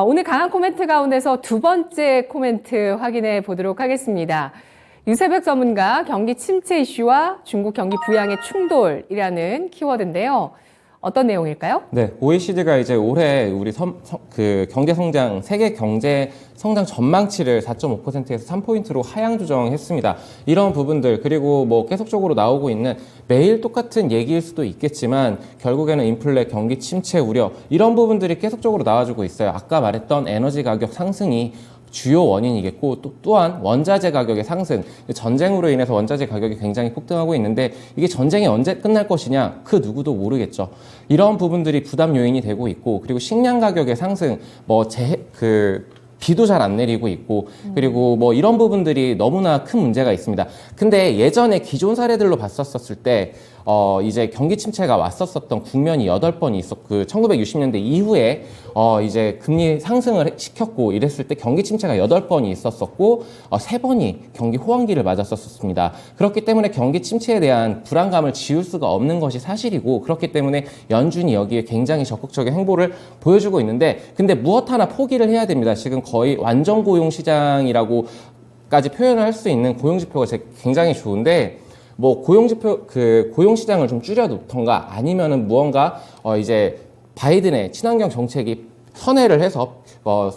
오늘 강한 코멘트 가운데서 두 번째 코멘트 확인해 보도록 하겠습니다. 유세백 전문가 경기 침체 이슈와 중국 경기 부양의 충돌이라는 키워드인데요. 어떤 내용일까요? 네, OECD가 이제 올해 우리 경제 성장, 세계 경제 성장 전망치를 4.5%에서 3포인트로 하향 조정했습니다. 이런 부분들, 그리고 뭐 계속적으로 나오고 있는 매일 똑같은 얘기일 수도 있겠지만 결국에는 인플레, 경기 침체 우려, 이런 부분들이 계속적으로 나와주고 있어요. 아까 말했던 에너지 가격 상승이 주요 원인이겠고, 또한 원자재 가격의 상승, 전쟁으로 인해서 원자재 가격이 굉장히 폭등하고 있는데 이게 전쟁이 언제 끝날 것이냐, 그 누구도 모르겠죠. 이런 부분들이 부담 요인이 되고 있고, 그리고 식량 가격의 상승, 비도 잘 안 내리고 있고, 그리고 뭐 이런 부분들이 너무나 큰 문제가 있습니다. 근데 예전에 기존 사례들로 봤었을 때 이제 경기 침체가 왔었던 국면이 8번이 있었고, 1960년대 이후에 이제 금리 상승을 시켰고 이랬을 때 경기 침체가 8번이 있었었고, 3번이 경기 호황기를 맞았었습니다. 그렇기 때문에 경기 침체에 대한 불안감을 지울 수가 없는 것이 사실이고, 그렇기 때문에 연준이 여기에 굉장히 적극적인 행보를 보여주고 있는데, 근데 무엇 하나 포기를 해야 됩니다. 지금 거의 완전 고용 시장이라고까지 표현을 할 수 있는 고용 지표가 굉장히 좋은데, 뭐 고용 시장을 좀 줄여놓던가, 아니면은 무언가 이제 바이든의 친환경 정책이 선회를 해서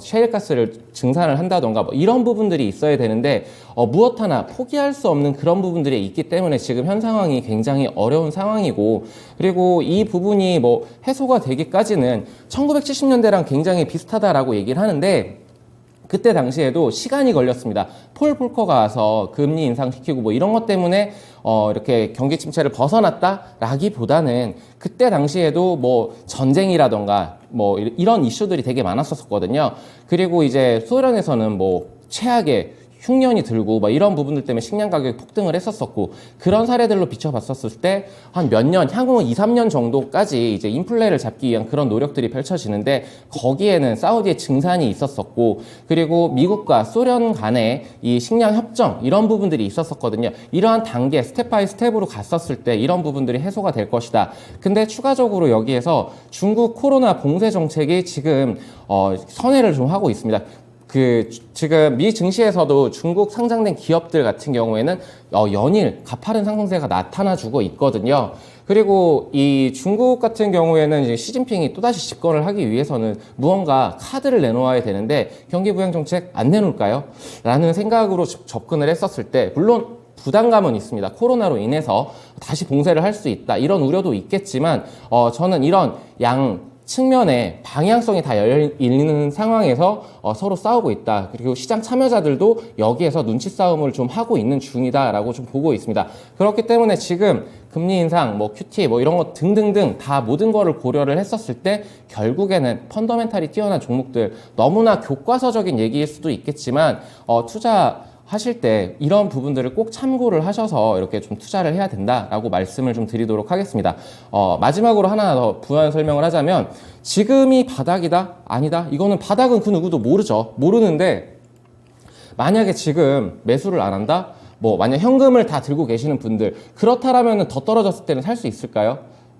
셰일가스를 증산을 한다던가, 뭐 이런 부분들이 있어야 되는데 무엇 하나 포기할 수 없는 그런 부분들이 있기 때문에 지금 현 상황이 굉장히 어려운 상황이고, 그리고 이 부분이 뭐 해소가 되기까지는 1970년대랑 굉장히 비슷하다라고 얘기를 하는데, 그때 당시에도 시간이 걸렸습니다. 폴 볼커가 와서 금리 인상시키고 뭐 이런 것 때문에 이렇게 경기 침체를 벗어났다라기보다는 그때 당시에도 뭐 전쟁이라던가 뭐 이런 이슈들이 되게 많았었거든요. 그리고 이제 소련에서는 뭐 최악의 흉년이 들고 막 이런 부분들 때문에 식량 가격이 폭등을 했었었고, 그런 사례들로 비춰봤었을 때 한 몇 년, 향후 2, 3년 정도까지 이제 인플레를 잡기 위한 그런 노력들이 펼쳐지는데, 거기에는 사우디의 증산이 있었었고, 그리고 미국과 소련 간의 이 식량 협정, 이런 부분들이 있었었거든요. 이러한 단계, 스텝 바이 스텝으로 갔었을 때 이런 부분들이 해소가 될 것이다. 근데 추가적으로 여기에서 중국 코로나 봉쇄 정책이 지금 선회를 좀 하고 있습니다. 지금 미 증시에서도 중국 상장된 기업들 같은 경우에는 연일 가파른 상승세가 나타나주고 있거든요. 그리고 이 중국 같은 경우에는 이제 시진핑이 또다시 집권을 하기 위해서는 무언가 카드를 내놓아야 되는데, 경기 부양 정책 안 내놓을까요? 라는 생각으로 접근을 했었을 때, 물론 부담감은 있습니다. 코로나로 인해서 다시 봉쇄를 할 수 있다, 이런 우려도 있겠지만 저는 이런 측면에 방향성이 다 열리는 상황에서 서로 싸우고 있다. 그리고 시장 참여자들도 여기에서 눈치 싸움을 좀 하고 있는 중이다라고 좀 보고 있습니다. 그렇기 때문에 지금 금리 인상, 뭐 QT, 뭐 이런 것 등등등 다 모든 거를 고려를 했었을 때 결국에는 펀더멘탈이 뛰어난 종목들, 너무나 교과서적인 얘기일 수도 있겠지만 투자하실 때 이런 부분들을 꼭 참고를 하셔서 이렇게 좀 투자를 해야 된다라고 말씀을 좀 드리도록 하겠습니다. 마지막으로 하나 더 부연 설명을 하자면, 지금이 바닥이다? 아니다? 이거는 바닥은 그 누구도 모르는데, 만약에 지금 매수를 안 한다? 뭐 만약 현금을 다 들고 계시는 분들, 그렇다라면 더 떨어졌을 때는 살 수 있을까요?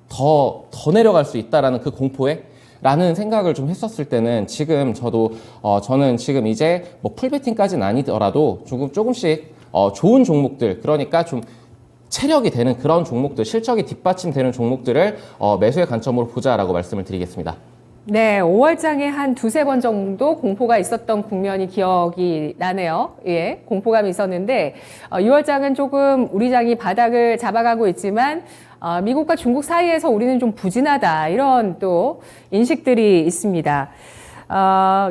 더 내려갈 수 있다라는 그 공포에? 라는 생각을 좀 했었을 때는, 지금 저는 지금 이제 뭐 풀베팅까지는 아니더라도 조금씩 좋은 종목들, 그러니까 좀 체력이 되는 그런 종목들, 실적이 뒷받침되는 종목들을 매수의 관점으로 보자라고 말씀을 드리겠습니다. 네, 5월장에 한 두세 번 정도 공포가 있었던 국면이 기억이 나네요. 예, 공포감이 있었는데 6월장은 조금 우리 장이 바닥을 잡아가고 있지만 미국과 중국 사이에서 우리는 좀 부진하다, 이런 또 인식들이 있습니다.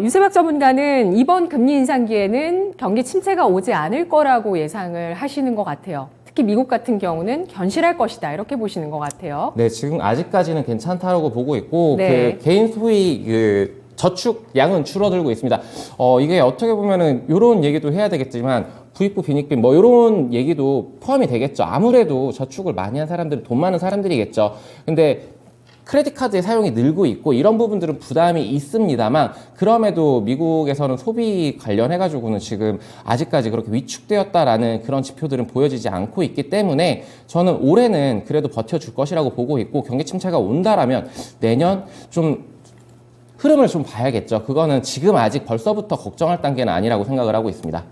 유세박 전문가는 이번 금리 인상기에는 경기 침체가 오지 않을 거라고 예상을 하시는 것 같아요. 특히 미국 같은 경우는 견실할 것이다, 이렇게 보시는 것 같아요. 네, 지금 아직까지는 괜찮다라고 보고 있고, 네. 개인 소위 저축 양은 줄어들고 있습니다. 이게 어떻게 보면은 요런 얘기도 해야 되겠지만, 부익부 빈익빈 뭐 요런 얘기도 포함이 되겠죠. 아무래도 저축을 많이 한 사람들은 돈 많은 사람들이겠죠. 근데 크레딧 카드의 사용이 늘고 있고 이런 부분들은 부담이 있습니다만, 그럼에도 미국에서는 소비 관련해가지고는 지금 아직까지 그렇게 위축되었다라는 그런 지표들은 보여지지 않고 있기 때문에 저는 올해는 그래도 버텨줄 것이라고 보고 있고, 경기 침체가 온다라면 내년 좀 흐름을 좀 봐야겠죠. 그거는 지금 아직 벌써부터 걱정할 단계는 아니라고 생각을 하고 있습니다.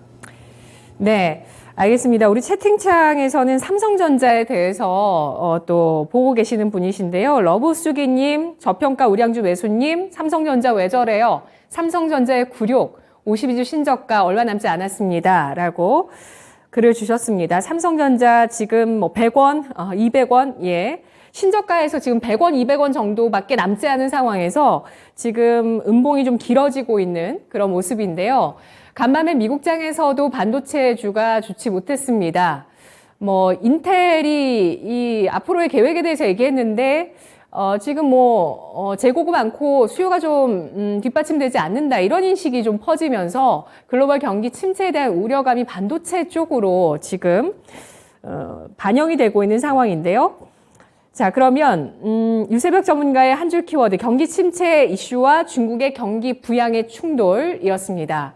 네. 알겠습니다. 우리 채팅창에서는 삼성전자에 대해서 또 보고 계시는 분이신데요. 러브수기님, 저평가 우량주 매수님, 삼성전자 왜 저래요? 삼성전자의 96, 52주 신저가 얼마 남지 않았습니다. 라고 글을 주셨습니다. 삼성전자 지금 뭐 100원, 200원, 예. 신저가에서 지금 100원, 200원 정도밖에 남지 않은 상황에서 지금 음봉이 좀 길어지고 있는 그런 모습인데요. 간밤에 미국장에서도 반도체주가 좋지 못했습니다. 뭐 인텔이 이 앞으로의 계획에 대해서 얘기했는데 지금 재고가 많고 수요가 좀 뒷받침되지 않는다 이런 인식이 좀 퍼지면서 글로벌 경기 침체에 대한 우려감이 반도체 쪽으로 지금 반영이 되고 있는 상황인데요. 자, 그러면 유세벽 전문가의 한 줄 키워드 경기 침체 이슈와 중국의 경기 부양의 충돌이었습니다.